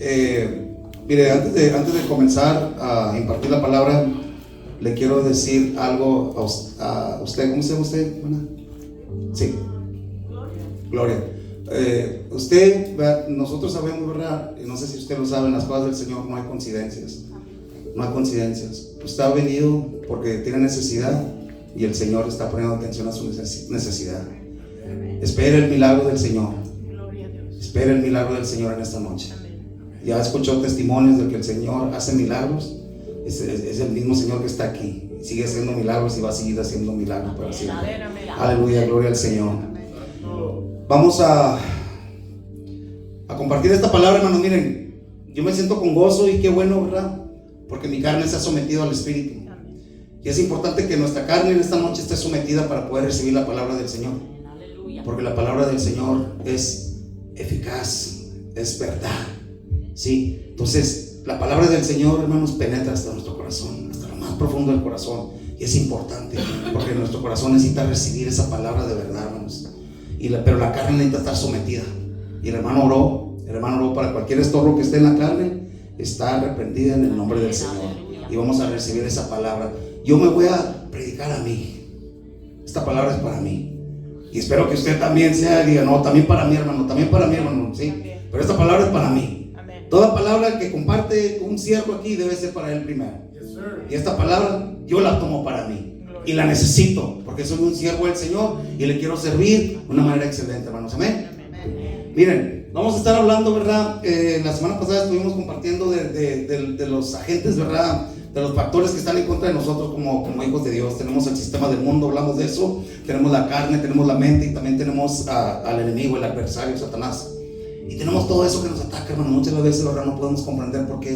Mire, antes de comenzar a impartir la palabra, le quiero decir algo a usted. ¿Cómo se llama usted, hermana? Sí, Gloria. Nosotros sabemos, ¿verdad? Y no sé si usted lo sabe, en las cosas del Señor no hay coincidencias. No hay coincidencias. Usted ha venido porque tiene necesidad y el Señor está poniendo atención a su necesidad. Espere el milagro del Señor. Espere el milagro del Señor en esta noche. Ya escuchó testimonios de que el Señor hace milagros. Es el mismo Señor que está aquí. Sigue haciendo milagros y va a seguir haciendo milagros para siempre. Aleluya, gloria al Señor. Vamos a compartir esta palabra, hermanos. Miren, yo me siento con gozo y qué bueno, ¿verdad? Porque mi carne se ha sometido al Espíritu. Y es importante que nuestra carne en esta noche esté sometida para poder recibir la palabra del Señor. Porque la palabra del Señor es eficaz, es verdad. ¿Sí? Entonces, la palabra del Señor, hermanos, penetra hasta nuestro corazón, hasta lo más profundo del corazón. Y es importante, porque nuestro corazón necesita recibir esa palabra de verdad, hermanos. Pero la carne necesita estar sometida. Y el hermano oró para cualquier estorbo que esté en la carne, está reprendida en el nombre del Señor. Y vamos a recibir esa palabra. Yo me voy a predicar a mí. Esta palabra es para mí. Y espero que usted también diga, no, también para mí, hermano, ¿sí? Pero esta palabra es para mí. Toda palabra que comparte un siervo aquí debe ser para él primero. Y esta palabra yo la tomo para mí. Y la necesito, porque soy un siervo del Señor y le quiero servir de una manera excelente, hermanos. Amén. Miren, vamos a estar hablando, ¿verdad? La semana pasada estuvimos compartiendo de los agentes, ¿verdad? De los factores que están en contra de nosotros como hijos de Dios. Tenemos el sistema del mundo, hablamos de eso. Tenemos la carne, tenemos la mente y también tenemos al enemigo, el adversario, Satanás. Y tenemos todo eso que nos ataca, hermano. Muchas veces, ¿verdad? No podemos comprender por qué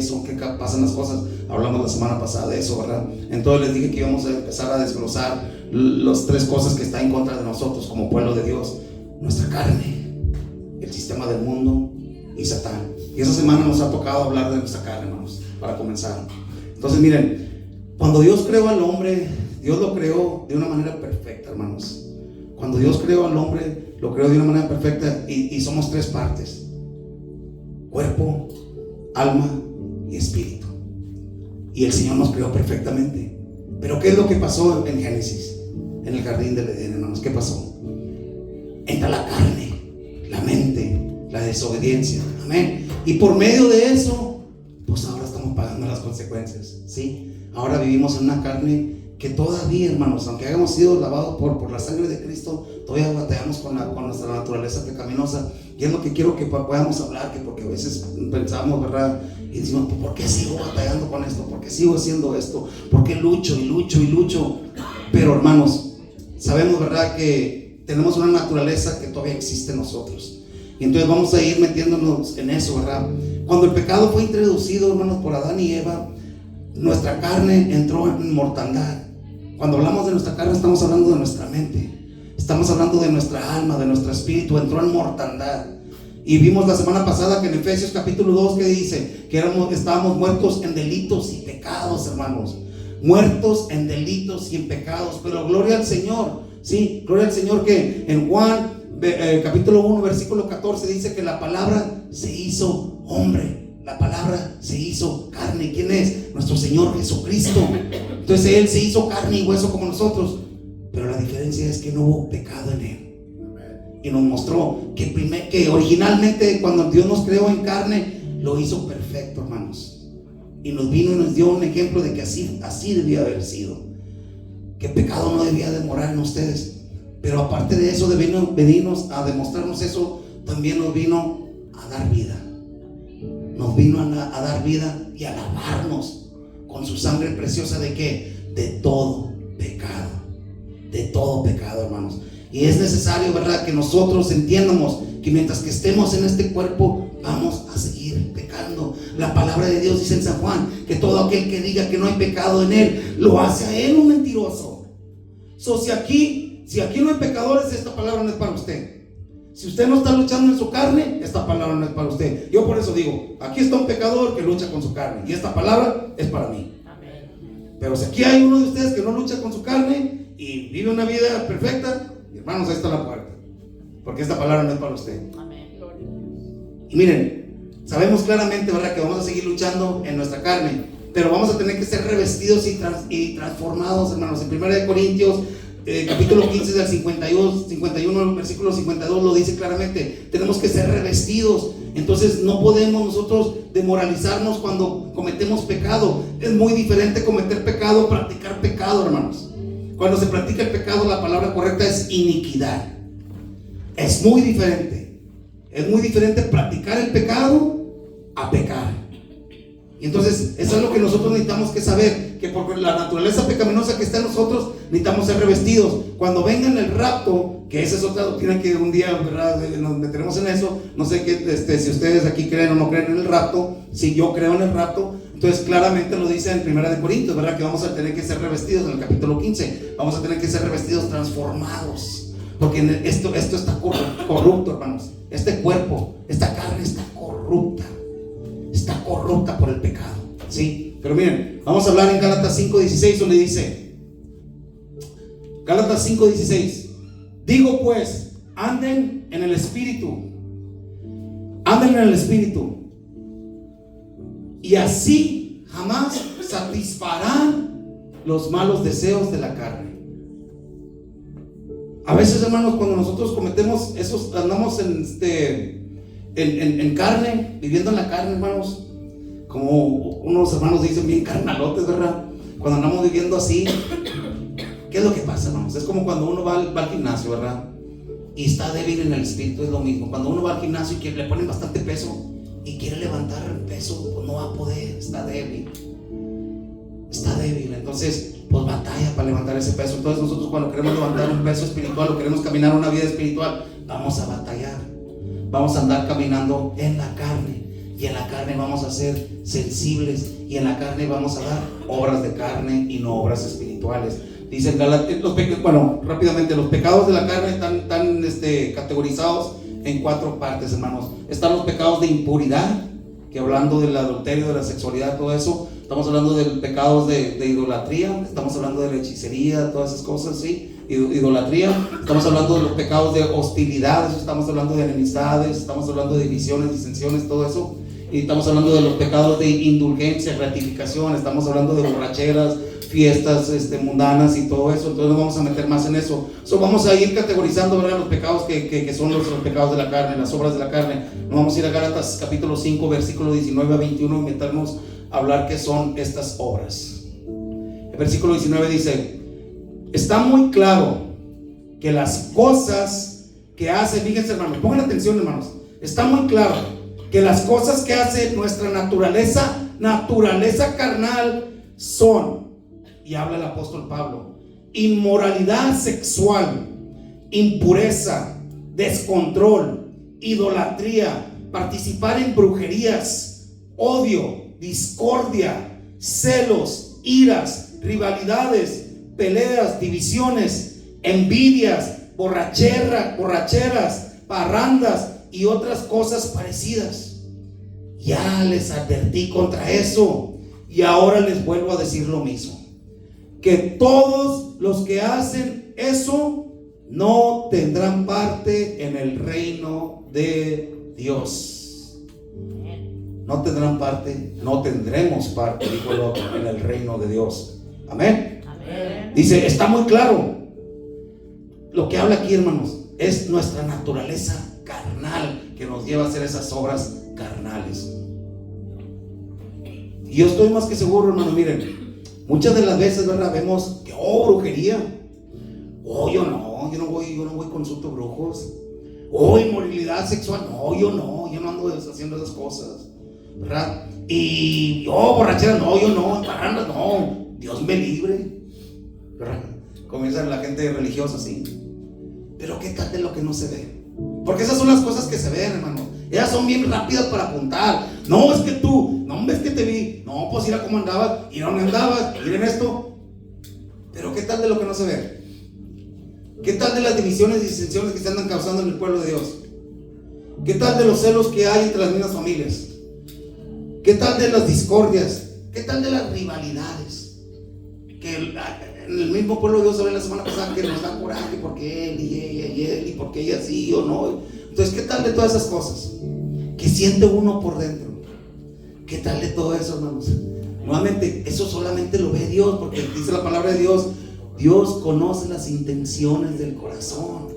pasan las cosas. Hablamos la semana pasada de eso, ¿verdad? Entonces les dije que íbamos a empezar a desglosar las tres cosas que están en contra de nosotros como pueblo de Dios. Nuestra carne, el sistema del mundo y Satán. Y esa semana nos ha tocado hablar de nuestra carne, hermanos, para comenzar. Entonces miren, cuando Dios creó al hombre, Dios lo creó de una manera perfecta, hermanos. Cuando Dios creó al hombre, lo creó de una manera perfecta y somos tres partes: cuerpo, alma y espíritu. Y el Señor nos creó perfectamente. Pero ¿qué es lo que pasó en Génesis? En el jardín del Edén, hermanos, ¿qué pasó? Entra la carne, la mente, la desobediencia. Amén. Y por medio de eso, pues ahora estamos pagando las consecuencias, ¿sí? Ahora vivimos en una carne que todavía, hermanos, aunque hayamos sido lavados por la sangre de Cristo, todavía batallamos con nuestra naturaleza pecaminosa. Y es lo que quiero que podamos hablar, porque a veces pensamos, ¿verdad? Y decimos, ¿por qué sigo batallando con esto? ¿Por qué sigo haciendo esto? ¿Por qué lucho y lucho y lucho? Pero, hermanos, sabemos, ¿verdad?, que tenemos una naturaleza que todavía existe en nosotros. Y entonces vamos a ir metiéndonos en eso, ¿verdad? Cuando el pecado fue introducido, hermanos, por Adán y Eva, nuestra carne entró en mortandad. Cuando hablamos de nuestra carne, estamos hablando de nuestra mente. Estamos hablando de nuestra alma, de nuestro espíritu. Entró en mortandad. Y vimos la semana pasada que en Efesios capítulo 2 que dice que estábamos muertos en delitos y pecados, hermanos. Muertos en delitos y en pecados. Pero gloria al Señor. Sí, gloria al Señor, que en Juan capítulo 1 versículo 14 dice que la palabra se hizo hombre. La palabra se hizo carne. ¿Quién es? Nuestro Señor Jesucristo. Entonces Él se hizo carne y hueso como nosotros. Pero la diferencia es que no hubo pecado en Él. Y nos mostró que originalmente cuando Dios nos creó en carne, lo hizo perfecto, hermanos. Y nos vino y nos dio un ejemplo de que así debía haber sido. Que pecado no debía de morar en ustedes. Pero aparte de eso, de venirnos a demostrarnos eso, también nos vino a dar vida. Nos vino a dar vida y a lavarnos con su sangre preciosa. ¿De qué? De todo pecado. De todo pecado, hermanos. Y es necesario, ¿verdad?, que nosotros entiendamos que mientras que estemos en este cuerpo, vamos a seguir pecando. La palabra de Dios dice en San Juan que todo aquel que diga que no hay pecado en él, lo hace a él un mentiroso. Si aquí no hay pecadores, esta palabra no es para usted. Si usted no está luchando en su carne, esta palabra no es para usted. Yo por eso digo, aquí está un pecador que lucha con su carne, y esta palabra es para mí. Amén. Pero si aquí hay uno de ustedes que no lucha con su carne y vive una vida perfecta, hermanos, ahí está la puerta, porque esta palabra no es para usted. Amén. Y miren, Sabemos claramente, ¿verdad?, que vamos a seguir luchando en nuestra carne, pero vamos a tener que ser revestidos y transformados, hermanos. En 1 Corintios capítulo 15 del 51, versículo 52 lo dice claramente. Tenemos que ser revestidos. Entonces no podemos nosotros demoralizarnos cuando cometemos pecado. Es muy diferente cometer pecado, practicar pecado, hermanos. Cuando se practica el pecado, la palabra correcta es iniquidad. Es muy diferente. Es muy diferente practicar el pecado a pecar. Y entonces eso es lo que nosotros necesitamos que saber, que por la naturaleza pecaminosa que está en nosotros necesitamos ser revestidos. Cuando venga en el rapto, que esa es otra doctrina que un día, ¿verdad?, nos meteremos en eso. No sé si ustedes aquí creen o no creen en el rapto. Si yo creo en el rapto, entonces claramente lo dice en 1 Corintios, ¿verdad?, que vamos a tener que ser revestidos. En el capítulo 15 vamos a tener que ser revestidos, transformados, porque esto está corrupto, hermanos. Este cuerpo, esta carne está corrupta por el pecado, ¿sí? Pero miren, vamos a hablar en Gálatas 5:16, donde dice, Gálatas 5:16, digo pues, anden en el Espíritu, y así jamás satisfarán los malos deseos de la carne. A veces, hermanos, cuando nosotros cometemos esos, andamos en carne, viviendo en la carne, hermanos, como unos hermanos dicen, bien carnalotes, ¿verdad? Cuando andamos viviendo así, ¿qué es lo que pasa, hermanos? Es como cuando uno va al gimnasio, ¿verdad?, y está débil en el espíritu. Es lo mismo. Cuando uno va al gimnasio y que le ponen bastante peso y quiere levantar el peso, pues no va a poder, está débil. Entonces pues batalla para levantar ese peso. Entonces nosotros, cuando queremos levantar un peso espiritual o queremos caminar una vida espiritual, vamos a batallar, vamos a andar caminando en la carne, y en la carne vamos a ser sensibles, y en la carne vamos a dar obras de carne y no obras espirituales. Dicen rápidamente, los pecados de la carne están categorizados en 4 partes, hermanos. Están los pecados de impuridad, que hablando del adulterio, de la sexualidad, todo eso. Estamos hablando de pecados de idolatría, estamos hablando de la hechicería, todas esas cosas, ¿sí? Idolatría. Estamos hablando de los pecados de hostilidades, estamos hablando de enemistades, estamos hablando de divisiones, disensiones, todo eso. Y estamos hablando de los pecados de indulgencia, gratificación, estamos hablando de borracheras, fiestas mundanas y todo eso. Entonces no vamos a meter más en eso. Vamos a ir categorizando, ¿verdad?, los pecados que son los pecados de la carne, las obras de la carne. Nos vamos a ir a Gálatas capítulo 5, versículo 19 a 21 y meternos a hablar qué son estas obras. El versículo 19 dice: está muy claro que las cosas que hace, fíjense, hermanos, pongan atención, hermanos, está muy claro que las cosas que hace nuestra naturaleza carnal son, y habla el apóstol Pablo, inmoralidad sexual, impureza, descontrol, idolatría, participar en brujerías, odio, discordia, celos, iras, rivalidades, peleas, divisiones, envidias, borracheras, parrandas y otras cosas parecidas. Ya les advertí contra eso, y ahora les vuelvo a decir lo mismo, que todos los que hacen eso no tendrán parte en el reino de Dios. No tendrán parte, no tendremos parte, dijo el otro, en el reino de Dios. Amén. Amén. Dice, está muy claro. Lo que habla aquí, hermanos, es nuestra naturaleza carnal que nos lleva a hacer esas obras carnales. Y yo estoy más que seguro, hermano, miren, muchas de las veces, ¿verdad?, vemos que, brujería, yo no voy consulto brujos, inmoralidad sexual, yo no ando haciendo esas cosas, ¿verdad? Y borrachera, yo no, parrandas, no, Dios me libre, ¿verdad? Comienza la gente religiosa así. Pero ¿qué tal de lo que no se ve? Porque esas son las cosas que se ven, hermano. Ellas son bien rápidas para apuntar. No, es que tú, no, es que te vi. No, pues mira cómo andabas, y dónde andabas, miren esto. Pero ¿qué tal de lo que no se ve? ¿Qué tal de las divisiones y disensiones que se andan causando en el pueblo de Dios? ¿Qué tal de los celos que hay entre las mismas familias? ¿Qué tal de las discordias? ¿Qué tal de las rivalidades? Que en el mismo pueblo de Dios, hablé la semana pasada, que nos da coraje porque él y ella y él, y porque ella sí o no. Entonces, ¿qué tal de todas esas cosas? ¿Qué siente uno por dentro? ¿Qué tal de todo eso, hermanos? Nuevamente, eso solamente lo ve Dios, porque dice la palabra de Dios, Dios conoce las intenciones del corazón.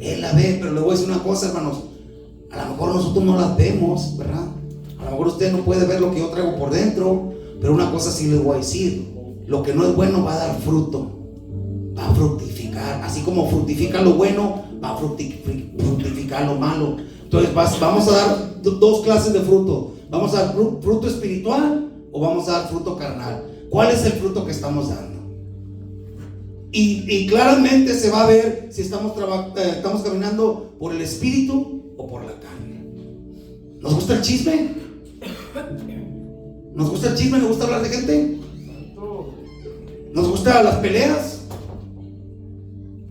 Él la ve. Pero le voy a decir una cosa, hermanos, a lo mejor nosotros no las vemos, ¿verdad? A lo mejor usted no puede ver lo que yo traigo por dentro, pero una cosa sí les voy a decir: lo que no es bueno va a dar fruto, va a fructificar. Así como fructifica lo bueno, va a fructificar lo malo. Entonces vamos a dar dos clases de fruto. Vamos a dar fruto espiritual o vamos a dar fruto carnal. ¿Cuál es el fruto que estamos dando? Y claramente se va a ver si estamos caminando por el espíritu o por la carne. ¿Nos gusta el chisme? ¿Nos gusta el chisme? ¿Nos gusta hablar de gente? ¿Nos gustan las peleas?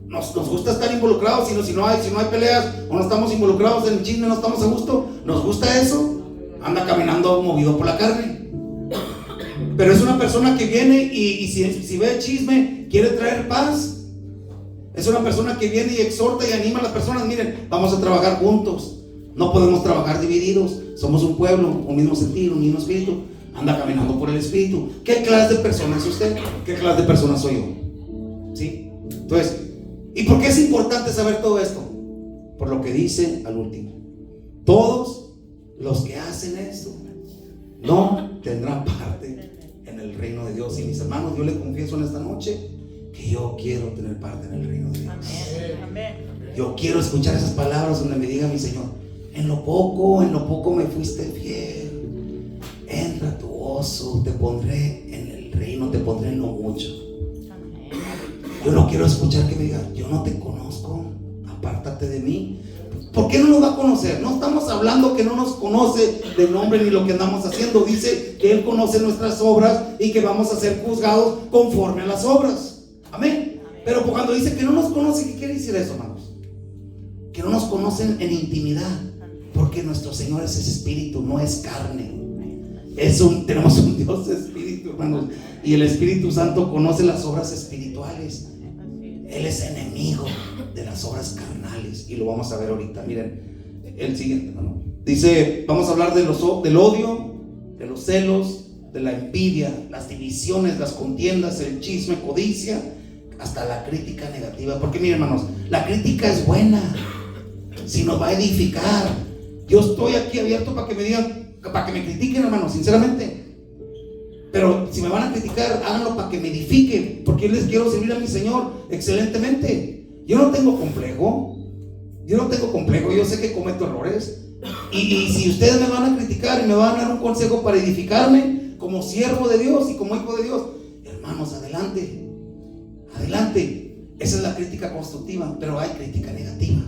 ¿Nos gusta estar involucrados? Si no hay peleas o no estamos involucrados en el chisme, no estamos a gusto. ¿Nos gusta eso? Anda caminando movido por la carne. Pero es una persona que viene y si ve el chisme, quiere traer paz. Es una persona que viene y exhorta y anima a las personas. Miren, vamos a trabajar juntos. No podemos trabajar divididos. Somos un pueblo, un mismo sentir, un mismo espíritu. Anda caminando por el espíritu. ¿Qué clase de persona es usted? ¿Qué clase de persona soy yo? ¿Sí? Entonces, ¿y por qué es importante saber todo esto? Por lo que dice al último: todos los que hacen esto no tendrán parte en el reino de Dios. Y mis hermanos, yo les confieso en esta noche que yo quiero tener parte en el reino de Dios. Amén. Yo quiero escuchar esas palabras donde me diga mi Señor: en lo poco me fuiste fiel, entra a tu gozo, te pondré en el reino, te pondré en lo mucho. Yo no quiero escuchar que me diga: yo no te conozco, apártate de mí. ¿Por qué no nos va a conocer? No estamos hablando que no nos conoce de nombre ni lo que andamos haciendo. Dice que Él conoce nuestras obras y que vamos a ser juzgados conforme a las obras. Amén. Pero cuando dice que no nos conoce, ¿qué quiere decir eso, hermanos? Que no nos conocen en intimidad, porque nuestro Señor es ese espíritu, no es carne. Tenemos un Dios de espíritu, hermanos, y el Espíritu Santo conoce las obras espirituales. Él es enemigo de las obras carnales, y lo vamos a ver ahorita. Miren el siguiente, hermano. Dice, vamos a hablar del odio, de los celos, de la envidia, las divisiones, las contiendas, el chisme, codicia, hasta la crítica negativa. Porque miren, hermanos, la crítica es buena si nos va a edificar. Yo estoy aquí abierto para que me digan, para que me critiquen, hermanos, sinceramente. Pero si me van a criticar, háganlo para que me edifique, porque yo les quiero servir a mi Señor excelentemente. Yo no tengo complejo. Yo sé que cometo errores. Y si ustedes me van a criticar y me van a dar un consejo para edificarme como siervo de Dios y como hijo de Dios, hermanos, adelante. Esa es la crítica constructiva. Pero hay crítica negativa,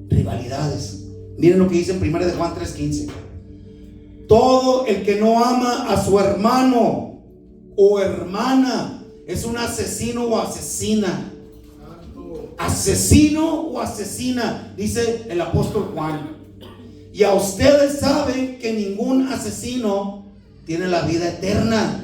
rivalidades. Miren lo que dice en 1 Juan 3:15. Todo el que no ama a su hermano o hermana es un asesino o asesina. Asesino o asesina, dice el apóstol Juan. Y a ustedes saben que ningún asesino tiene la vida eterna.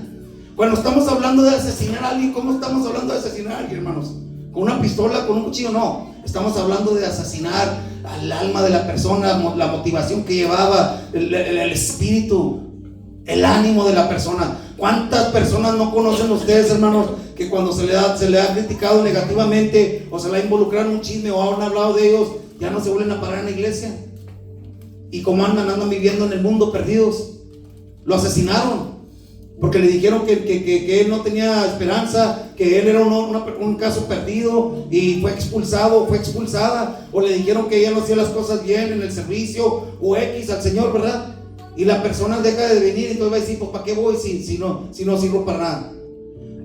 Cuando estamos hablando de asesinar a alguien, ¿cómo estamos hablando de asesinar a alguien, hermanos? ¿Con una pistola, con un cuchillo? No, estamos hablando de asesinar al alma de la persona, la motivación que llevaba, el espíritu, el ánimo de la persona. ¿Cuántas personas no conocen ustedes, hermanos, que cuando se le ha criticado negativamente o se le ha involucrado en un chisme o han hablado de ellos, ya no se vuelven a parar en la iglesia? Y como andan viviendo en el mundo perdidos. Lo asesinaron porque le dijeron que él no tenía esperanza, que él era un caso perdido, y fue expulsado o fue expulsada, o le dijeron que ella no hacía las cosas bien en el servicio o X al Señor, ¿verdad? Y la persona deja de venir, y entonces va a decir: pues ¿para qué voy si no sirvo para nada?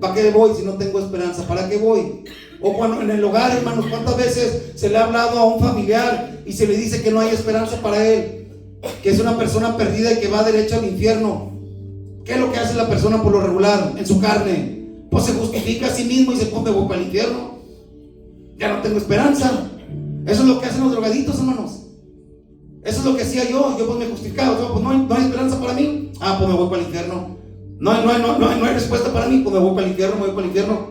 ¿Para qué voy si no tengo esperanza? ¿Para qué voy? O cuando en el hogar, hermanos, ¿cuántas veces se le ha hablado a un familiar y se le dice que no hay esperanza para él, que es una persona perdida y que va derecho al infierno? ¿Qué es lo que hace la persona por lo regular en su carne? Pues se justifica a sí mismo y se pone: voy para el infierno, ya no tengo esperanza. Eso es lo que hacen los drogaditos, hermanos. Eso es lo que hacía yo pues me justificaba. Pues no hay esperanza para mí, pues me voy para el infierno. No hay respuesta para mí, pues me voy para el infierno,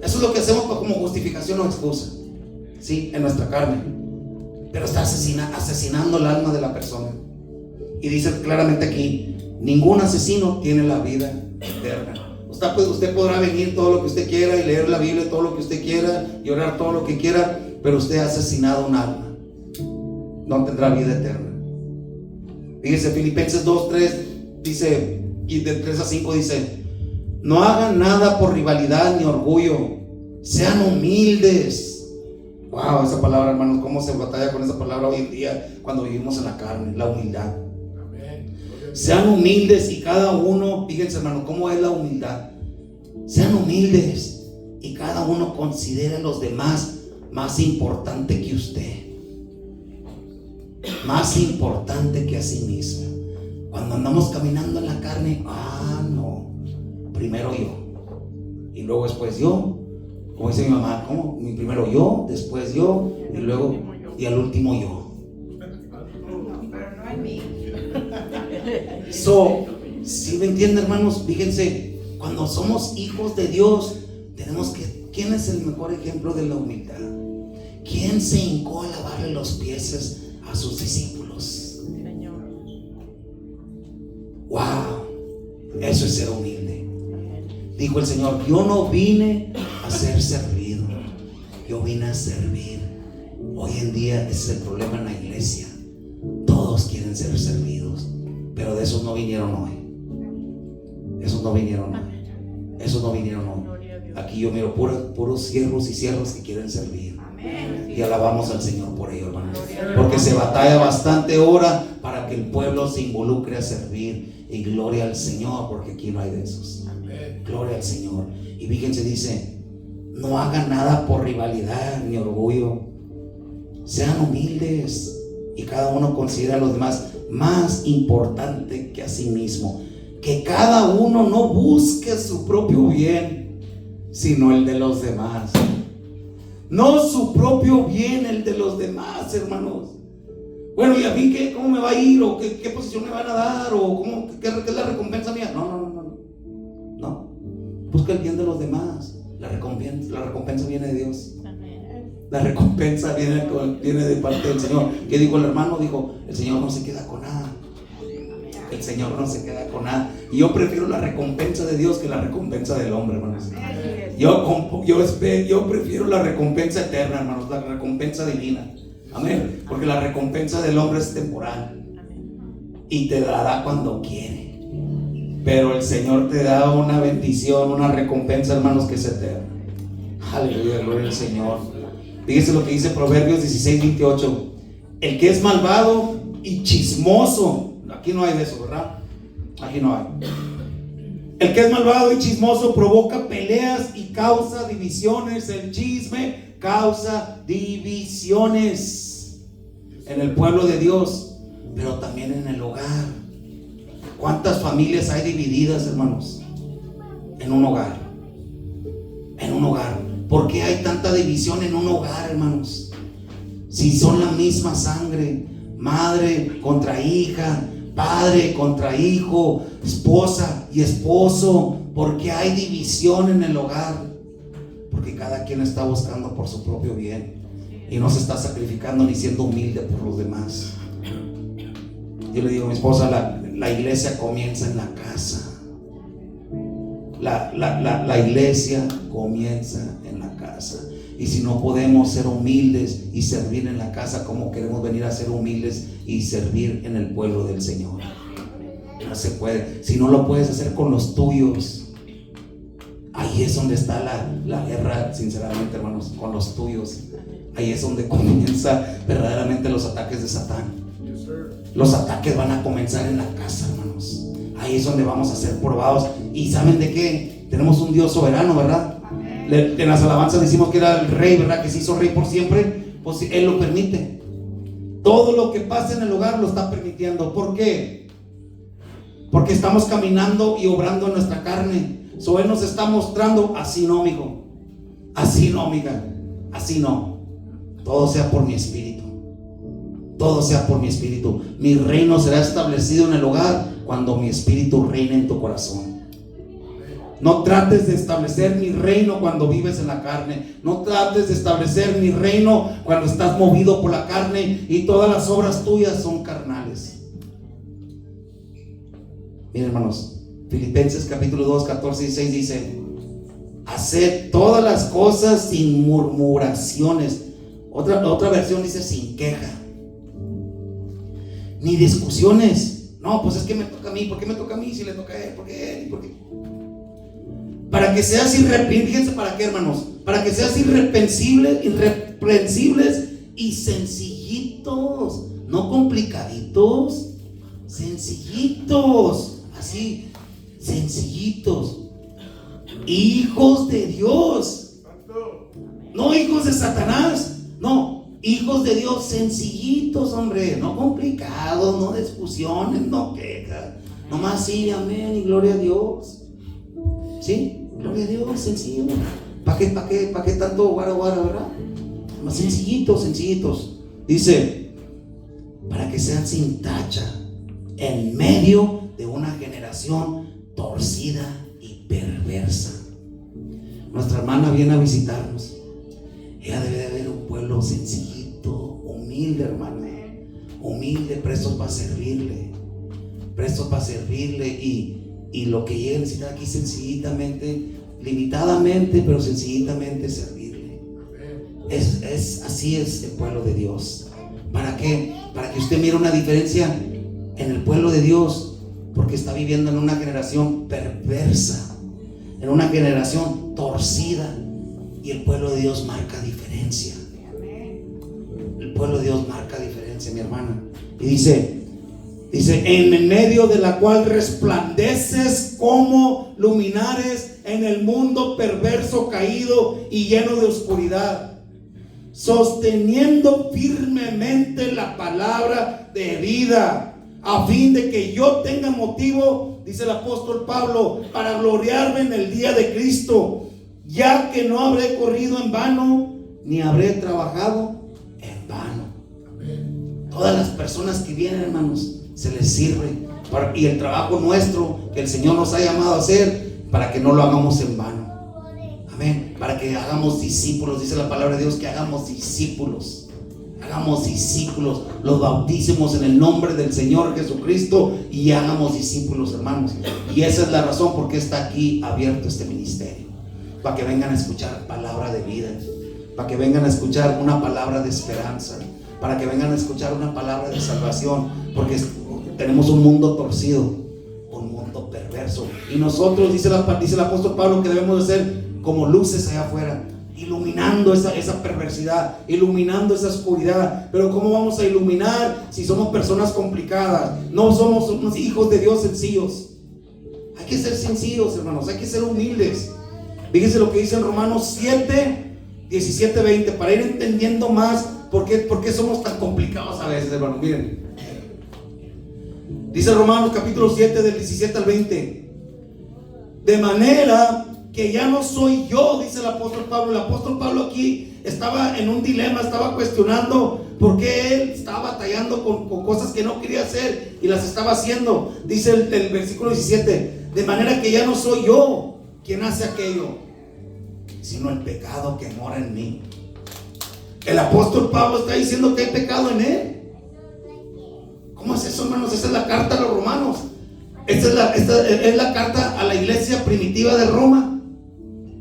Eso es lo que hacemos como justificación o excusa, sí, en nuestra carne. Pero está asesinando el alma de la persona. Y dice claramente aquí, ningún asesino tiene la vida eterna. Usted podrá venir todo lo que usted quiera y leer la Biblia todo lo que usted quiera y orar todo lo que quiera, pero usted ha asesinado un alma, no tendrá vida eterna. Fíjese, Filipenses 2:3 dice, y de 3 a 5 dice, no hagan nada por rivalidad ni orgullo, sean humildes. Wow, esa palabra, hermanos, cómo se batalla con esa palabra hoy en día cuando vivimos en la carne, la humildad. Sean humildes y cada uno, fíjense, hermano, cómo es la humildad. Sean humildes y cada uno considere a los demás más importante que usted, más importante que a sí mismo. Cuando andamos caminando en la carne, no, primero yo y luego después yo, como dice mi mamá, ¿cómo? Primero yo, después yo y luego y al último yo. Pero no en mí. Si me entienden, hermanos, fíjense, cuando somos hijos de Dios, tenemos que, ¿quién es el mejor ejemplo de la humildad? ¿Quién se hincó a lavarle los pies a sus discípulos? Señor. Wow, eso es ser humilde. Dijo el Señor, yo no vine a ser servido, yo vine a servir. Hoy en día ese es el problema en la iglesia. Todos quieren ser servidos, pero de esos no vinieron hoy. Esos no vinieron hoy. Esos no vinieron hoy. Aquí yo miro puros siervos y siervas que quieren servir. Y alabamos al Señor por ello, hermanos. Porque se batalla bastante hora para que el pueblo se involucre a servir. Y gloria al Señor, porque aquí no hay de esos. Gloria al Señor. Y fíjense, dice, no hagan nada por rivalidad ni orgullo. Sean humildes y cada uno considera a los demás más importante que a sí mismo. Que cada uno no busque su propio bien, sino el de los demás. No su propio bien, el de los demás, hermanos. Bueno, ¿y a mí qué? ¿Cómo me va a ir? ¿O qué posición me van a dar? ¿O qué es la recompensa mía? No. Busca el bien de los demás. La recompensa viene de Dios. La recompensa viene de parte del Señor. ¿Qué dijo el hermano? Dijo, el Señor no se queda con nada. El Señor no se queda con nada. Y yo prefiero la recompensa de Dios que la recompensa del hombre, hermanos. Yo prefiero la recompensa eterna, hermanos, la recompensa divina. Amén. Porque la recompensa del hombre es temporal y te dará cuando quiere. Pero el Señor te da una bendición, una recompensa, hermanos, que es eterna. Aleluya, gloria al Señor. Fíjese lo que dice Proverbios 16:28. El que es malvado y chismoso, aquí no hay de eso, ¿verdad? Aquí no hay. El que es malvado y chismoso provoca peleas y causa divisiones. El chisme causa divisiones en el pueblo de Dios, pero también en el hogar. ¿Cuántas familias hay divididas, hermanos? En un hogar. En un hogar. ¿Por qué hay tanta división en un hogar, hermanos? Si son la misma sangre, madre contra hija, padre contra hijo, esposa y esposo. ¿Por qué hay división en el hogar? Porque cada quien está buscando por su propio bien y no se está sacrificando ni siendo humilde por los demás. Yo le digo a mi esposa, la iglesia comienza en la casa. La iglesia comienza en la casa. Y si no podemos ser humildes y servir en la casa, ¿cómo queremos venir a ser humildes y servir en el pueblo del Señor? No se puede. Si no lo puedes hacer con los tuyos, ahí es donde está la guerra, sinceramente, hermanos, con los tuyos. Ahí es donde comienza verdaderamente los ataques de Satán. Los ataques van a comenzar en la casa, hermanos. Ahí es donde vamos a ser probados. ¿Y saben de qué? Tenemos un Dios soberano, ¿verdad? En las alabanzas decimos que era el rey, ¿verdad? Que se hizo rey por siempre. Pues Él lo permite. Todo lo que pasa en el hogar lo está permitiendo. ¿Por qué? Porque estamos caminando y obrando en nuestra carne. Él nos está mostrando, así no, mijo. Así no, amiga. Así no. Todo sea por mi espíritu. Todo sea por mi espíritu. Mi reino será establecido en el hogar cuando mi espíritu reine en tu corazón. No trates de establecer mi reino cuando vives en la carne. No trates de establecer mi reino cuando estás movido por la carne y todas las obras tuyas son carnales. Miren, hermanos, Filipenses capítulo 2, 14 y 16 dice: haced todas las cosas sin murmuraciones. Otra versión dice sin queja, ni discusiones. No, pues es que me toca a mí. ¿Por qué me toca a mí? Si le toca a él, ¿por qué él? ¿Por qué? Para que seas irreprensibles. Fíjense para qué, hermanos. Para que seas irreprensibles y sencillitos, no complicaditos, sencillitos, así, sencillitos, hijos de Dios, no hijos de Satanás, no, hijos de Dios, sencillitos, hombre, no complicados, no discusiones, no quejas, nomás sí, amén y gloria a Dios, sí, gloria a Dios, sencillo. ¿Para qué tanto guara, verdad? Más sencillitos. Dice, para que sean sin tacha en medio de una generación torcida y perversa. Nuestra hermana viene a visitarnos. Ella debe de ver un pueblo sencillito, humilde, hermana, humilde, prestos para servirle, y lo que ella necesita aquí sencillitamente, limitadamente, pero sencillitamente servirle. Así es el pueblo de Dios. ¿Para qué? Para que usted mire una diferencia en el pueblo de Dios, porque está viviendo en una generación perversa, en una generación torcida, y el pueblo de Dios marca diferencia. El pueblo de Dios marca diferencia, mi hermana. Y dice, en medio de la cual resplandeces como luminares en el mundo perverso, caído y lleno de oscuridad, sosteniendo firmemente la palabra de vida, a fin de que yo tenga motivo, dice el apóstol Pablo, para gloriarme en el día de Cristo, ya que no habré corrido en vano, ni habré trabajado en vano. Todas las personas que vienen, hermanos, se les sirve y el trabajo nuestro que el Señor nos ha llamado a hacer, para que no lo hagamos en vano. Amén. Para que hagamos discípulos, dice la palabra de Dios, que hagamos discípulos, los bauticemos en el nombre del Señor Jesucristo y hagamos discípulos, hermanos. Y esa es la razón por qué está aquí abierto este ministerio, para que vengan a escuchar palabra de vida, para que vengan a escuchar una palabra de esperanza, para que vengan a escuchar una palabra de salvación, porque tenemos un mundo torcido, un mundo perverso, y nosotros, dice el apóstol Pablo, que debemos de ser como luces allá afuera, iluminando esa perversidad, iluminando esa oscuridad. Pero ¿cómo vamos a iluminar si somos personas complicadas? No somos unos hijos de Dios sencillos. Hay que ser sencillos, hermanos, hay que ser humildes. Fíjense lo que dice en Romanos 7, 17, 20, para ir entendiendo más por qué somos tan complicados a veces, hermanos. Miren, dice Romanos capítulo 7 del 17 al 20: de manera que ya no soy yo, dice el apóstol Pablo. El apóstol Pablo aquí estaba en un dilema, estaba cuestionando por qué él estaba batallando con cosas que no quería hacer y las estaba haciendo. Dice el versículo 17: de manera que ya no soy yo quien hace aquello, sino el pecado que mora en mí. El apóstol Pablo está diciendo que hay pecado en él. ¿Cómo es eso, hermanos? Esa es la carta a los romanos. Esta es la carta a la iglesia primitiva de Roma.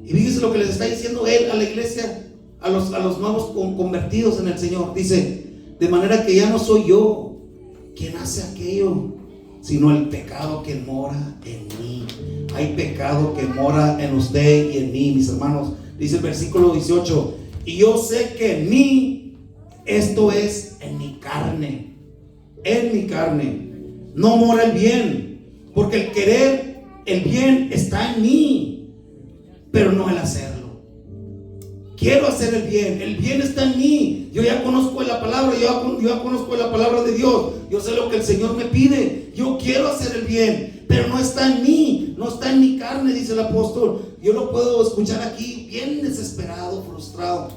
Y fíjense lo que les está diciendo él a la iglesia, a los nuevos convertidos en el Señor. Dice: de manera que ya no soy yo quien hace aquello, sino el pecado que mora en mí. Hay pecado que mora en usted y en mí, mis hermanos. Dice el versículo 18: y yo sé que en mí, esto es, en mi carne, no mora el bien, porque el querer el bien está en mí, pero no el hacerlo. Quiero hacer el bien está en mí. Yo ya conozco la palabra, yo ya conozco la palabra de Dios. Yo sé lo que el Señor me pide. Yo quiero hacer el bien, pero no está en mí, no está en mi carne, dice el apóstol. Yo lo puedo escuchar aquí bien desesperado, frustrado,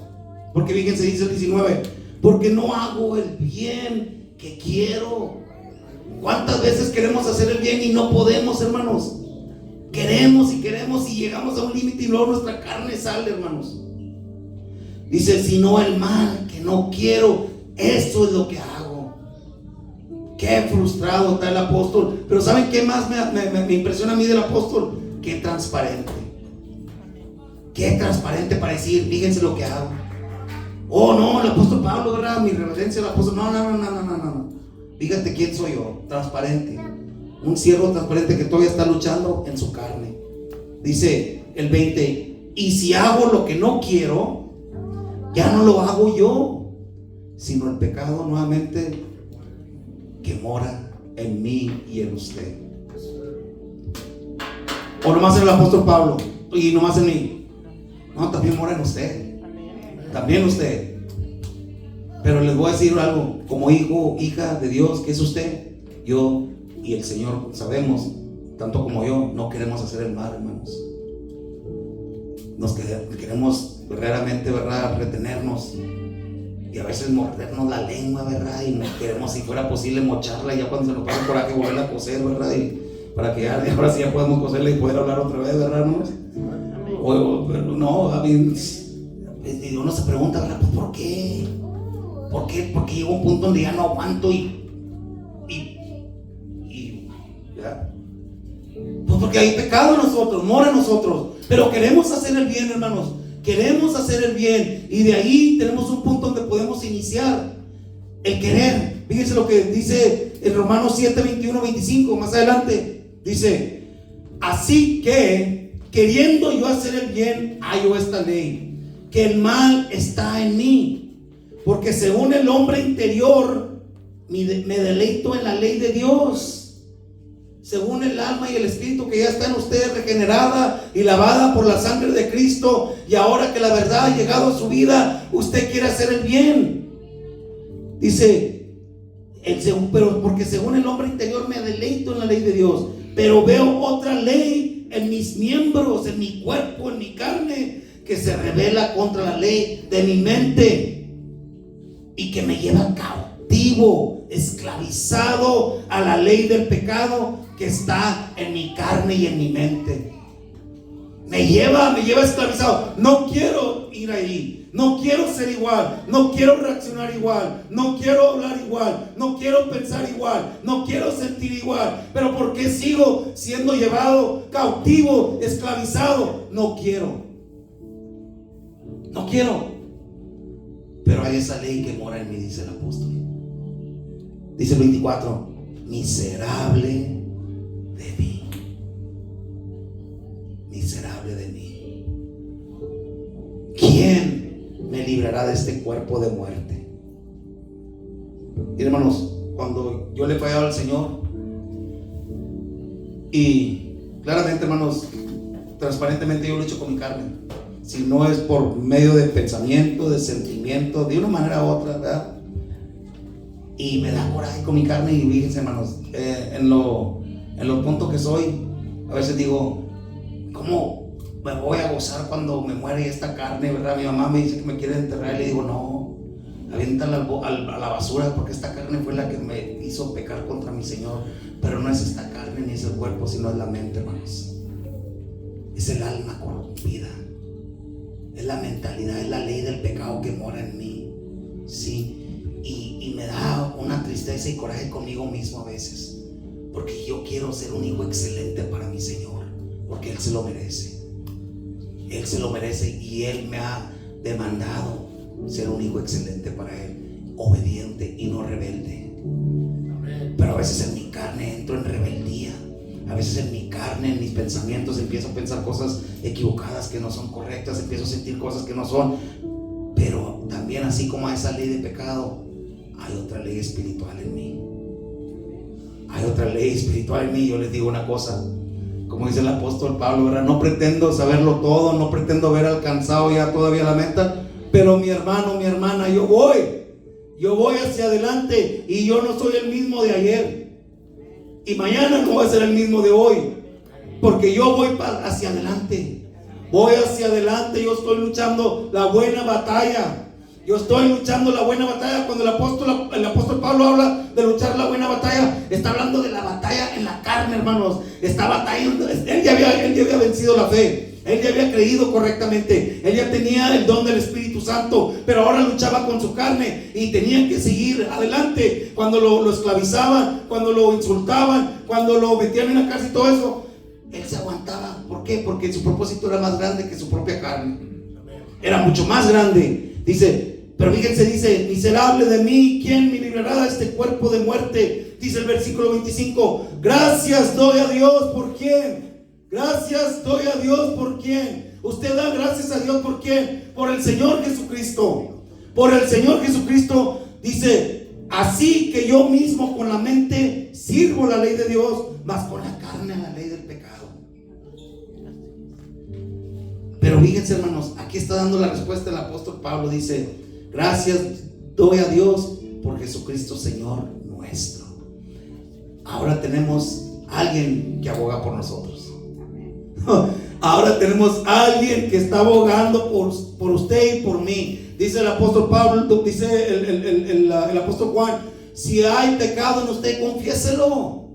porque fíjense, dice el 19: porque no hago el bien que quiero. ¿Cuántas veces queremos hacer el bien y no podemos, hermanos? Queremos y llegamos a un límite y luego nuestra carne sale, hermanos. Dice: sino el mal que no quiero, eso es lo que hago. Qué frustrado está el apóstol. Pero ¿saben qué más me impresiona a mí del apóstol? Qué transparente. Qué transparente para decir, fíjense lo que hago. Oh, no, el apóstol Pablo, ¿verdad? Mi reverencia al apóstol. No. Fíjate quién soy yo. Transparente. Un siervo transparente que todavía está luchando en su carne. Dice el 20: y si hago lo que no quiero, ya no lo hago yo, sino el pecado nuevamente que mora en mí y en usted. O nomás en el apóstol Pablo y nomás en mí. No, también mora en usted. También usted. Pero les voy a decir algo. Como hijo, hija de Dios que es usted, yo y el Señor sabemos, tanto como yo, no queremos hacer el mal, hermanos. Queremos verdaderamente, ¿verdad?, retenernos y a veces mordernos la lengua, ¿verdad? Y no queremos, si fuera posible, mocharla, y ya cuando se nos pasa el coraje, volverla a coser, ¿verdad? Y para que ya, ahora sí ya podemos coserla y poder hablar otra vez, ¿verdad, hermanos? No, a mí, uno se pregunta, ¿verdad? Pues, ¿por qué? Porque llegó un punto donde ya no aguanto y ¿ya? Pues porque hay pecado en nosotros, mora en nosotros, pero queremos hacer el bien, hermanos. Queremos hacer el bien, y de ahí tenemos un punto donde podemos iniciar el querer. Fíjense lo que dice en Romanos 7, 21, 25, más adelante. Dice: así que, queriendo yo hacer el bien, hallo esta ley, que el mal está en mí, porque según el hombre interior me deleito en la ley de Dios, según el alma y el espíritu que ya está en usted, regenerada y lavada por la sangre de Cristo, y ahora que la verdad ha llegado a su vida, usted quiere hacer el bien. Dice, pero porque según el hombre interior me deleito en la ley de Dios, pero veo otra ley en mis miembros, en mi cuerpo, en mi carne, que se rebela contra la ley de mi mente y que me lleva cautivo, esclavizado a la ley del pecado que está en mi carne y en mi mente. Me lleva esclavizado. No quiero ir ahí, no quiero ser igual, no quiero reaccionar igual, no quiero hablar igual, no quiero pensar igual, no quiero sentir igual. Pero ¿por qué sigo siendo llevado cautivo, esclavizado? No quiero. Pero hay esa ley que mora en mí, dice el apóstol. Dice el 24: miserable de mí, miserable de mí. ¿Quién me librará de este cuerpo de muerte? Y hermanos, cuando yo le he fallado al Señor, y claramente, hermanos, transparentemente yo lucho con mi carne, si no es por medio de pensamiento, de sentimiento, de una manera u otra, ¿verdad? Y me da coraje con mi carne. Y fíjense, hermanos, en lo tonto que soy, a veces digo, ¿cómo me voy a gozar cuando me muere esta carne, verdad? Mi mamá me dice que me quiere enterrar y le digo, no, aviéntala a la basura, porque esta carne fue la que me hizo pecar contra mi Señor. Pero no es esta carne ni es el cuerpo, sino es la mente, hermanos. Es el alma corrompida, es la mentalidad, es la ley del pecado que mora en mí, ¿sí? Y me da una tristeza y coraje conmigo mismo a veces, porque yo quiero ser un hijo excelente para mi Señor, porque Él se lo merece. Él se lo merece, y Él me ha demandado ser un hijo excelente para Él, obediente y no rebelde. Pero a veces en mi carne entro en rebeldía. A veces en mi carne, en mis pensamientos, empiezo a pensar cosas equivocadas que no son correctas, empiezo a sentir cosas que no son. Pero también, así como a esa ley de pecado, hay otra ley espiritual en mí. Hay otra ley espiritual en mí. Yo les digo una cosa, como dice el apóstol Pablo, ¿verdad? No pretendo saberlo todo, no pretendo haber alcanzado ya todavía la meta, pero mi hermano, mi hermana, yo voy hacia adelante, y yo no soy el mismo de ayer. Y mañana no voy a ser el mismo de hoy, porque yo voy hacia adelante. Voy hacia adelante. Yo estoy luchando la buena batalla. Cuando el apóstol Pablo habla de luchar la buena batalla, está hablando de la batalla en la carne, hermanos. Está batallando. Él ya había vencido la fe. Él ya había creído correctamente, él ya tenía el don del Espíritu Santo, pero ahora luchaba con su carne y tenía que seguir adelante. Cuando lo esclavizaban, cuando lo insultaban, cuando lo metían en la cárcel y todo eso, él se aguantaba. ¿Por qué? Porque su propósito era más grande que su propia carne. Era mucho más grande. Dice, pero fíjense, dice: miserable de mí, ¿quién me librará de este cuerpo de muerte? Dice el versículo 25: gracias doy a Dios. ¿Por quién? Gracias doy a Dios. ¿Por quién? Usted da gracias a Dios. ¿Por quién? Por el Señor Jesucristo. Por el Señor Jesucristo. Dice: así que yo mismo con la mente sirvo la ley de Dios, mas con la carne la ley del pecado. Pero fíjense, hermanos, aquí está dando la respuesta el apóstol Pablo. Dice: gracias doy a Dios por Jesucristo Señor nuestro. Ahora tenemos a alguien que aboga por nosotros. Ahora tenemos a alguien que está abogando por usted y por mí. Dice el apóstol Pablo, dice el apóstol Juan: si hay pecado en usted, confiéselo.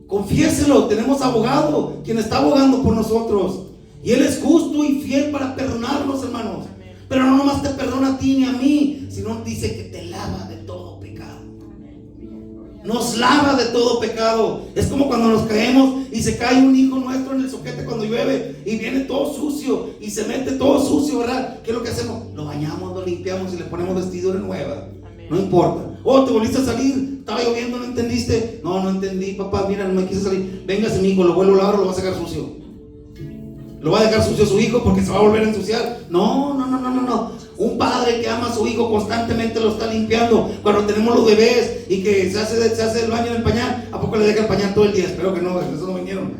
Confiéselo. Tenemos abogado, quien está abogando por nosotros. Y Él es justo y fiel para perdonarnos, hermanos. Pero no nomás te perdona a ti ni a mí, sino dice que te lava de todo pecado. Nos lava de todo pecado. Es como cuando nos caemos y se cae un hijo nuestro en el soquete cuando llueve y viene todo sucio y se mete todo sucio, ¿verdad? ¿Qué es lo que hacemos? Lo bañamos, lo limpiamos y le ponemos vestidura nueva. No importa. Oh, te volviste a salir, estaba lloviendo, ¿no entendiste? No entendí, papá, mira, no me quise salir. Véngase, mi hijo, lo vuelvo a lavar o lo va a sacar sucio. ¿Lo va a dejar sucio su hijo porque se va a volver a ensuciar? No. Un padre que ama a su hijo constantemente lo está limpiando. Cuando tenemos los bebés y que se hace el baño en el pañal, ¿a poco le deja el pañal todo el día? Espero que no, esos no vinieron.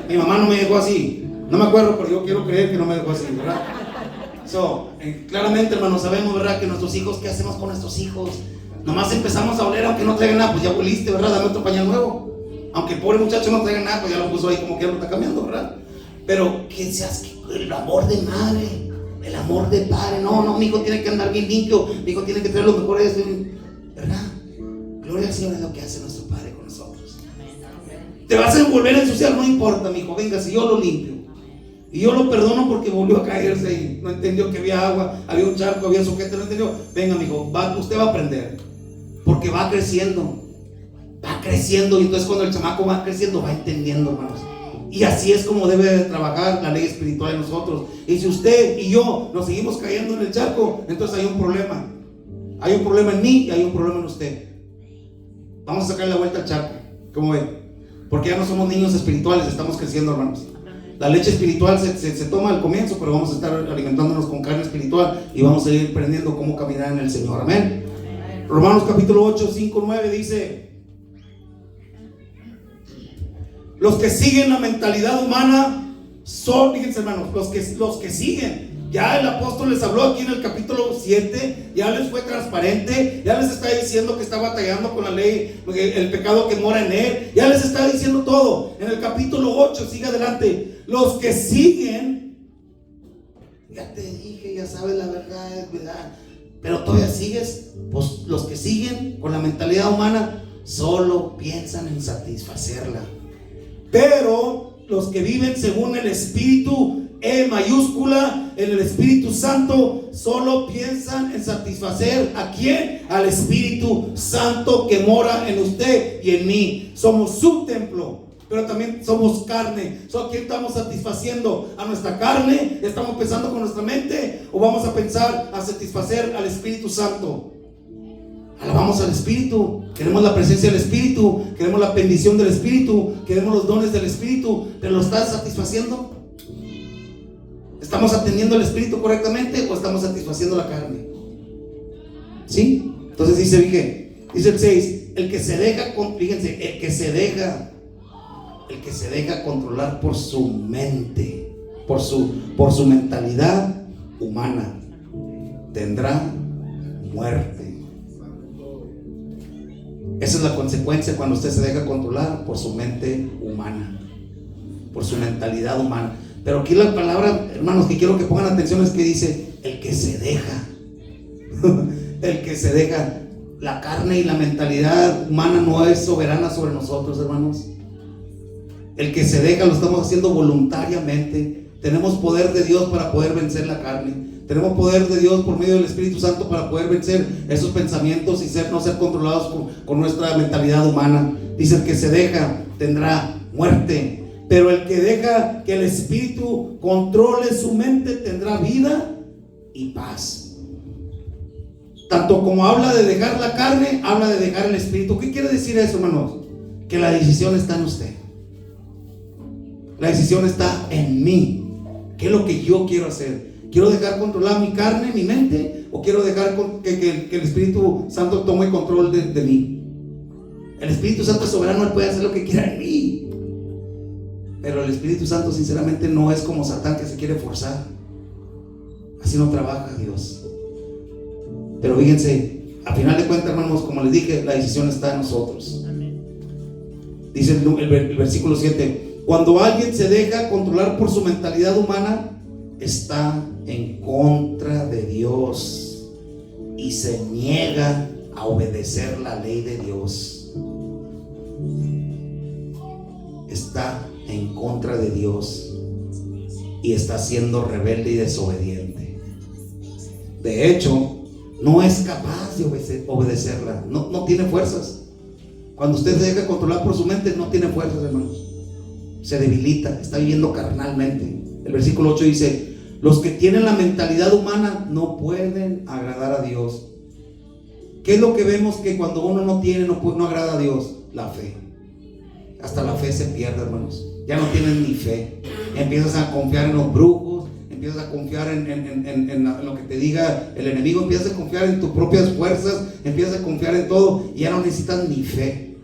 Mi mamá no me dejó así. No me acuerdo, pero yo quiero creer que no me dejó así, ¿verdad? Claramente, hermanos, sabemos, ¿verdad? Que nuestros hijos, ¿qué hacemos con nuestros hijos? Nomás empezamos a oler, aunque no traigan nada, pues ya hueliste, ¿verdad? Dame otro pañal nuevo. Aunque el pobre muchacho no traiga nada, pues ya lo puso ahí como que ya lo está cambiando, ¿verdad? Pero que seas el amor de madre, el amor de padre. No, mi hijo tiene que andar bien limpio, mi hijo tiene que traer los mejores, ¿verdad? Gloria al Señor es lo que hace nuestro Padre con nosotros. Te vas a volver a ensuciar, no importa, mi hijo, venga, si yo lo limpio. Y yo lo perdono porque volvió a caerse y no entendió que había agua, había un charco, había suquete, no entendió. Venga, mi hijo, usted va a aprender, porque va creciendo. Y entonces cuando el chamaco va creciendo, va entendiendo, hermanos. Y así es como debe de trabajar la ley espiritual en nosotros. Y si usted y yo nos seguimos cayendo en el charco, entonces hay un problema. Hay un problema en mí y hay un problema en usted. Vamos a sacar la vuelta al charco, ¿cómo ven? Porque ya no somos niños espirituales, estamos creciendo, hermanos. La leche espiritual se toma al comienzo, pero vamos a estar alimentándonos con carne espiritual y vamos a ir aprendiendo cómo caminar en el Señor. Amén. Romanos capítulo 8, 5, 9 dice: los que siguen la mentalidad humana son, fíjense, hermanos, los que siguen. Ya el apóstol les habló aquí en el capítulo 7, ya les fue transparente, ya les está diciendo que está batallando con la ley, el pecado que mora en él, ya les está diciendo todo. En el capítulo 8, sigue adelante, los que siguen, ya te dije, ya sabes la verdad, es verdad, pero todavía sigues. Pues los que siguen con la mentalidad humana solo piensan en satisfacerla. Pero los que viven según el Espíritu, E mayúscula, en el Espíritu Santo, solo piensan en satisfacer ¿a quién? Al Espíritu Santo que mora en usted y en mí. Somos su templo, pero también somos carne. ¿A quién estamos satisfaciendo? ¿A nuestra carne? ¿Estamos pensando con nuestra mente? ¿O vamos a pensar a satisfacer al Espíritu Santo? Alabamos al Espíritu, queremos la presencia del Espíritu, queremos la bendición del Espíritu, queremos los dones del Espíritu, pero ¿lo estás satisfaciendo? ¿Estamos atendiendo al Espíritu correctamente o estamos satisfaciendo la carne? ¿Sí? Entonces dice el 6, el que se deja, fíjense, el que se deja controlar por su mente, por su mentalidad humana, tendrá muerte. Esa es la consecuencia cuando usted se deja controlar por su mente humana, por su mentalidad humana. Pero aquí la palabra, hermanos, que quiero que pongan atención es que dice el que se deja. El que se deja. La carne y la mentalidad humana no es soberana sobre nosotros, hermanos. El que se deja lo estamos haciendo voluntariamente. Tenemos poder de Dios para poder vencer la carne. Tenemos poder de Dios por medio del Espíritu Santo para poder vencer esos pensamientos y no ser controlados con nuestra mentalidad humana. Dice: el que se deja tendrá muerte, pero el que deja que el Espíritu controle su mente tendrá vida y paz. Tanto como habla de dejar la carne, habla de dejar el Espíritu. ¿Qué quiere decir eso, hermanos? Que la decisión está en usted. La decisión está en mí. ¿Qué es lo que yo quiero hacer? ¿Quiero dejar controlar mi carne, mi mente? ¿O quiero dejar que el Espíritu Santo tome control de mí? El Espíritu Santo es soberano, Él puede hacer lo que quiera en mí. Pero el Espíritu Santo sinceramente no es como Satán, que se quiere forzar. Así no trabaja Dios. Pero fíjense, a final de cuentas, hermanos, como les dije, la decisión está en nosotros. Dice el versículo 7: cuando alguien se deja controlar por su mentalidad humana, está en contra de Dios y se niega a obedecer la ley de Dios. Está en contra de Dios y está siendo rebelde y desobediente. De hecho, no es capaz de obedecerla. No tiene fuerzas. Cuando usted se deja controlar por su mente, no tiene fuerzas, hermanos. Se debilita, está viviendo carnalmente. El versículo 8 dice: los que tienen la mentalidad humana no pueden agradar a Dios. ¿Qué es lo que vemos que cuando uno no tiene, no agrada a Dios? La fe. Hasta la fe se pierde, hermanos. Ya no tienen ni fe. Empiezas a confiar en los brujos, empiezas a confiar en lo que te diga el enemigo, empiezas a confiar en tus propias fuerzas, empiezas a confiar en todo y ya no necesitas ni fe.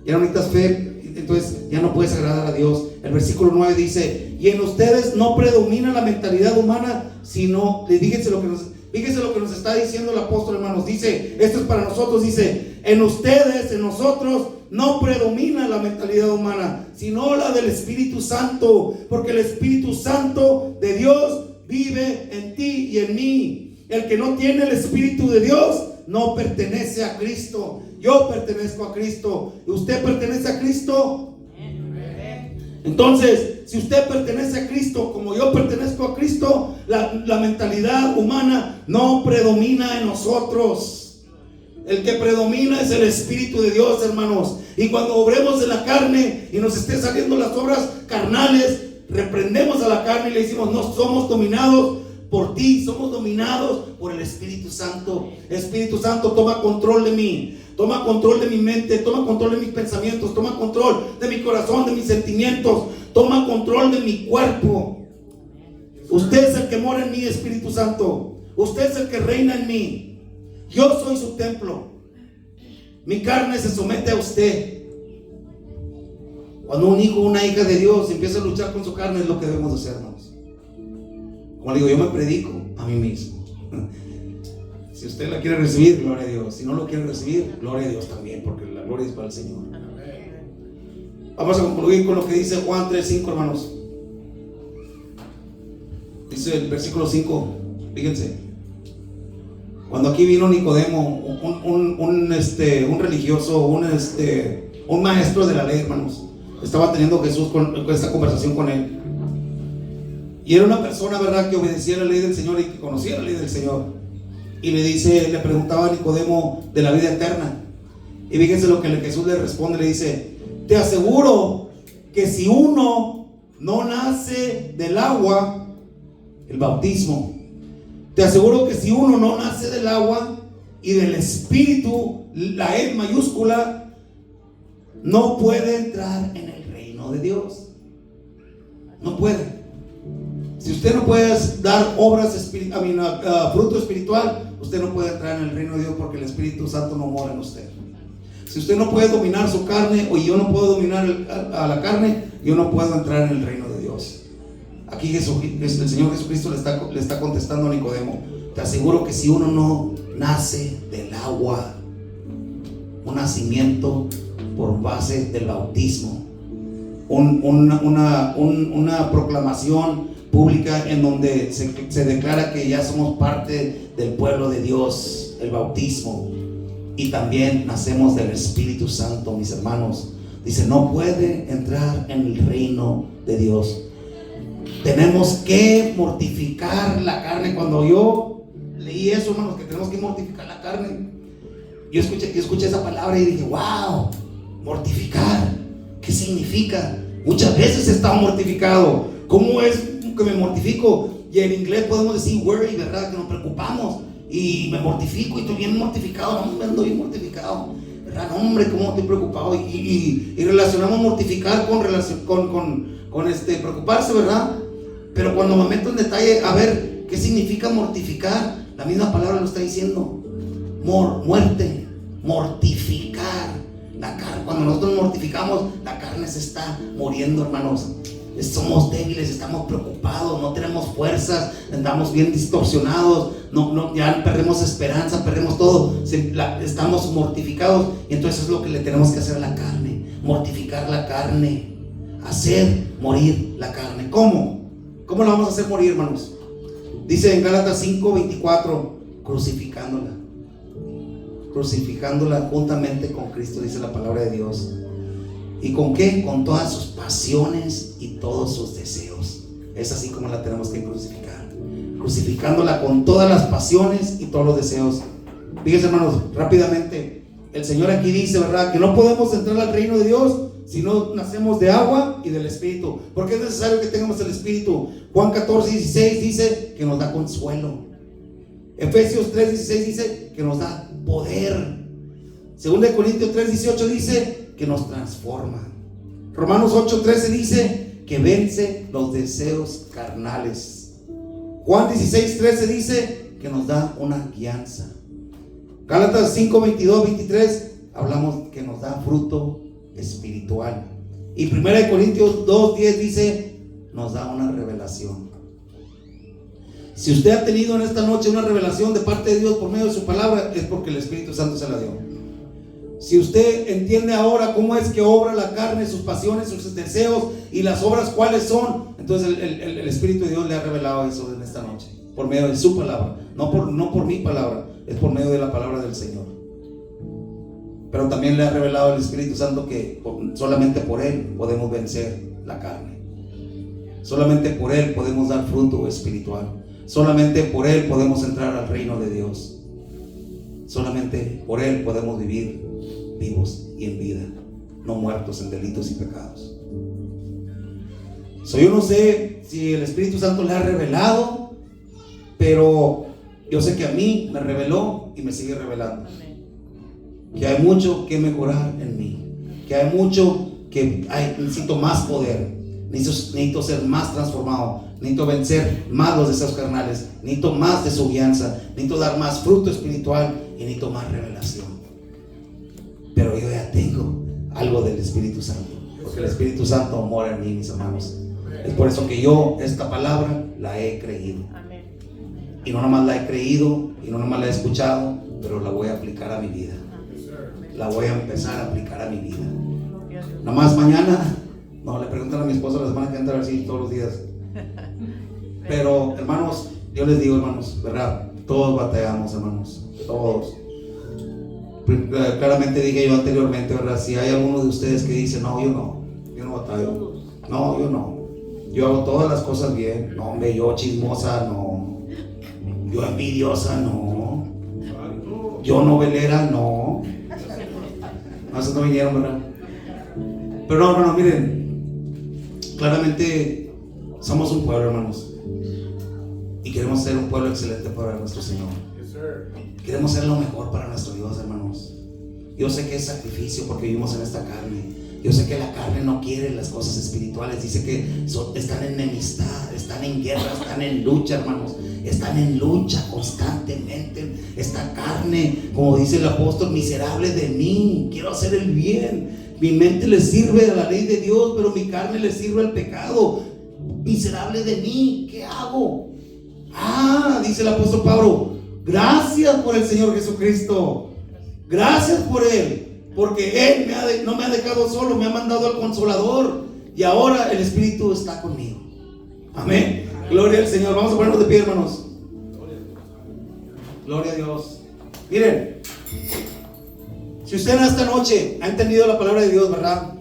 Ya no necesitas fe, entonces ya no puedes agradar a Dios. El versículo 9 dice: y en ustedes no predomina la mentalidad humana, sino, fíjense lo que nos está diciendo el apóstol, hermanos. Dice, esto es para nosotros, dice: en ustedes, en nosotros, no predomina la mentalidad humana, sino la del Espíritu Santo, porque el Espíritu Santo de Dios vive en ti y en mí. El que no tiene el Espíritu de Dios no pertenece a Cristo. Yo pertenezco a Cristo. ¿Y usted pertenece a Cristo? Entonces, si usted pertenece a Cristo como yo pertenezco a Cristo, la mentalidad humana no predomina en nosotros. El que predomina es el Espíritu de Dios, hermanos. Y cuando obremos en la carne y nos esté saliendo las obras carnales, reprendemos a la carne y le decimos: no somos dominados por ti, somos dominados por el Espíritu Santo. Espíritu Santo, toma control de mí, toma control de mi mente, toma control de mis pensamientos, toma control de mi corazón, de mis sentimientos, toma control de mi cuerpo. Usted es el que mora en mí, Espíritu Santo. Usted es el que reina en mí. Yo soy su templo. Mi carne se somete a usted. Cuando un hijo o una hija de Dios empieza a luchar con su carne, es lo que debemos hacer, hermanos. Como digo, yo me predico a mí mismo. Si usted la quiere recibir, gloria a Dios. Si no lo quiere recibir, gloria a Dios también, porque la gloria es para el Señor. Vamos a concluir con lo que dice Juan 3:5, hermanos. Dice el versículo 5, fíjense. Cuando aquí vino Nicodemo, un religioso, un maestro de la ley, hermanos, estaba teniendo Jesús con esta conversación con él. Y era una persona, ¿verdad?, que obedecía la ley del Señor y que conocía la ley del Señor. Y le preguntaba a Nicodemo de la vida eterna. Y fíjense lo que Jesús le responde, le dice: te aseguro que si uno no nace del agua, el bautismo, te aseguro que si uno no nace del agua y del Espíritu, la E mayúscula, no puede entrar en el reino de Dios. No puede. Si usted no puede dar fruto espiritual, usted no puede entrar en el reino de Dios, porque el Espíritu Santo no mora en usted. Si usted no puede dominar su carne, o yo no puedo dominar a la carne, yo no puedo entrar en el reino de Dios. Aquí el Señor Jesucristo le está contestando a Nicodemo: te aseguro que si uno no nace del agua, un nacimiento por base del bautismo, una proclamación pública en donde se declara que ya somos parte del pueblo de Dios, el bautismo, y también nacemos del Espíritu Santo, mis hermanos. dice, no puede entrar en el reino de Dios. Tenemos que mortificar la carne. Cuando yo leí eso, hermanos, que tenemos que mortificar la carne, yo escuché esa palabra y dije, wow, mortificar, ¿qué significa? Muchas veces he estado mortificado. ¿Cómo es que me mortifico? Y en inglés podemos decir worry, ¿verdad? Que nos preocupamos y me mortifico y estoy bien mortificado. No, me ando bien mortificado, ¿verdad? No, hombre, ¿cómo estoy preocupado? Y relacionamos mortificar con preocuparse, ¿verdad? Pero cuando me meto en detalle a ver qué significa mortificar, la misma palabra lo está diciendo. Muerte, mortificar la carne. Cuando nosotros mortificamos, la carne se está muriendo, hermanos. Somos débiles, estamos preocupados, no tenemos fuerzas, andamos bien distorsionados, ya perdemos esperanza, perdemos todo, estamos mortificados. Y entonces es lo que le tenemos que hacer a la carne: mortificar la carne, hacer morir la carne. ¿Cómo la vamos a hacer morir, hermanos? Dice en Gálatas 5:24, crucificándola juntamente con Cristo, dice la palabra de Dios. ¿Y con qué? Con todas sus pasiones y todos sus deseos. Es así como la tenemos que crucificar, crucificándola con todas las pasiones y todos los deseos. Fíjense, hermanos, rápidamente, el Señor aquí dice, ¿verdad?, que no podemos entrar al reino de Dios si no nacemos de agua y del Espíritu. Porque es necesario que tengamos el Espíritu. Juan 14:16 dice que nos da consuelo. Efesios 3:16 dice que nos da poder. 2 Corintios 3:18 dice que nos transforma. Romanos 8:13 dice que vence los deseos carnales. Juan 16:13 dice que nos da una guianza. Gálatas 5:22-23 hablamos que nos da fruto espiritual. Y 1 Corintios 2:10 dice nos da una revelación. Si usted ha tenido en esta noche una revelación de parte de Dios por medio de su palabra, es porque el Espíritu Santo se la dio. Si usted entiende ahora cómo es que obra la carne, sus pasiones, sus deseos y las obras cuáles son, entonces el Espíritu de Dios le ha revelado eso en esta noche por medio de su palabra, no por mi palabra, es por medio de la palabra del Señor. Pero también le ha revelado el Espíritu Santo que solamente por Él podemos vencer la carne, solamente por Él podemos dar fruto espiritual, solamente por Él podemos entrar al reino de Dios, solamente por Él podemos vivir vivos y en vida, no muertos en delitos y pecados. Yo no sé si el Espíritu Santo le ha revelado, pero yo sé que a mí me reveló y me sigue revelando. Que hay mucho que mejorar en mí, que hay mucho que necesito más poder, necesito ser más transformado, necesito vencer más los deseos carnales, necesito más de su guianza, necesito dar más fruto espiritual y necesito más revelación. Pero yo ya tengo algo del Espíritu Santo, porque el Espíritu Santo mora en mí, mis hermanos. Es por eso que yo esta palabra la he creído. Y no nomás la he creído, y no nomás la he escuchado, pero la voy a aplicar a mi vida. La voy a empezar a aplicar a mi vida. Nomás mañana, le preguntan a mi esposa la semana que entra a ver si todos los días. Pero hermanos, yo les digo, hermanos, ¿verdad? Todos batallamos, hermanos, todos. Claramente dije yo anteriormente, ¿verdad? Si hay alguno de ustedes que dice, no batallo, yo no, yo hago todas las cosas bien, no, hombre, yo chismosa, no, yo envidiosa, no, yo novelera, no, esos no vinieron, ¿verdad? Pero no, miren, claramente somos un pueblo, hermanos, y queremos ser un pueblo excelente para nuestro Señor. Queremos ser lo mejor para nuestro Dios, hermanos. Yo sé que es sacrificio porque vivimos en esta carne. Yo sé que la carne no quiere las cosas espirituales. Dice que están en enemistad, están en guerra, están en lucha, hermanos. Están en lucha constantemente. Esta carne, como dice el apóstol, miserable de mí, quiero hacer el bien. Mi mente le sirve a la ley de Dios, pero mi carne le sirve al pecado. Miserable de mí, ¿qué hago? Dice el apóstol Pablo, gracias por el Señor Jesucristo. Gracias por Él, porque Él no me ha dejado solo, me ha mandado al Consolador. Y ahora el Espíritu está conmigo. Amén. Gloria al Señor. Vamos a ponernos de pie, hermanos. Gloria a Dios. Miren, si usted en esta noche ha entendido la palabra de Dios, ¿verdad?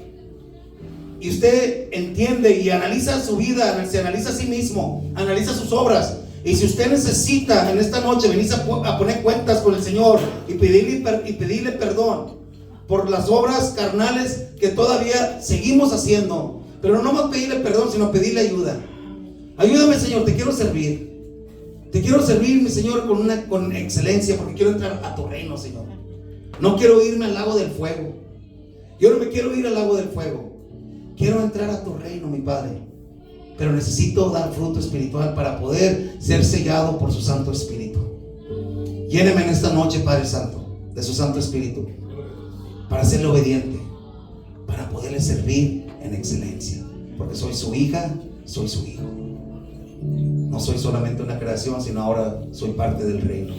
y usted entiende y analiza su vida, se analiza a sí mismo, analiza sus obras, y si usted necesita en esta noche venirse a poner cuentas con el Señor y pedirle perdón por las obras carnales que todavía seguimos haciendo, pero no más pedirle perdón, sino pedirle ayuda. Ayúdame, Señor, te quiero servir. Te quiero servir, mi Señor, con excelencia, porque quiero entrar a tu reino, Señor. No quiero irme al lago del fuego. Yo no me quiero ir al lago del fuego. Quiero entrar a tu reino, mi Padre. Pero necesito dar fruto espiritual para poder ser sellado por su Santo Espíritu. Lléneme en esta noche, Padre Santo, de su Santo Espíritu, para serle obediente, para poderle servir en excelencia, porque soy su hija, soy su hijo. No soy solamente una creación, sino ahora soy parte del reino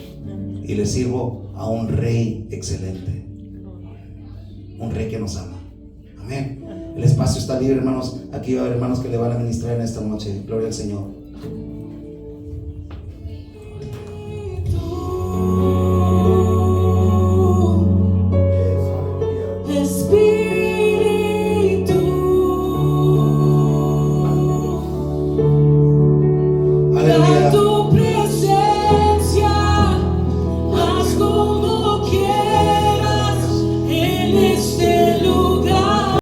y le sirvo a un rey excelente, un rey que nos ama. Amén. El espacio está libre, hermanos. Aquí va a haber hermanos que le van a ministrar en esta noche. Gloria al Señor.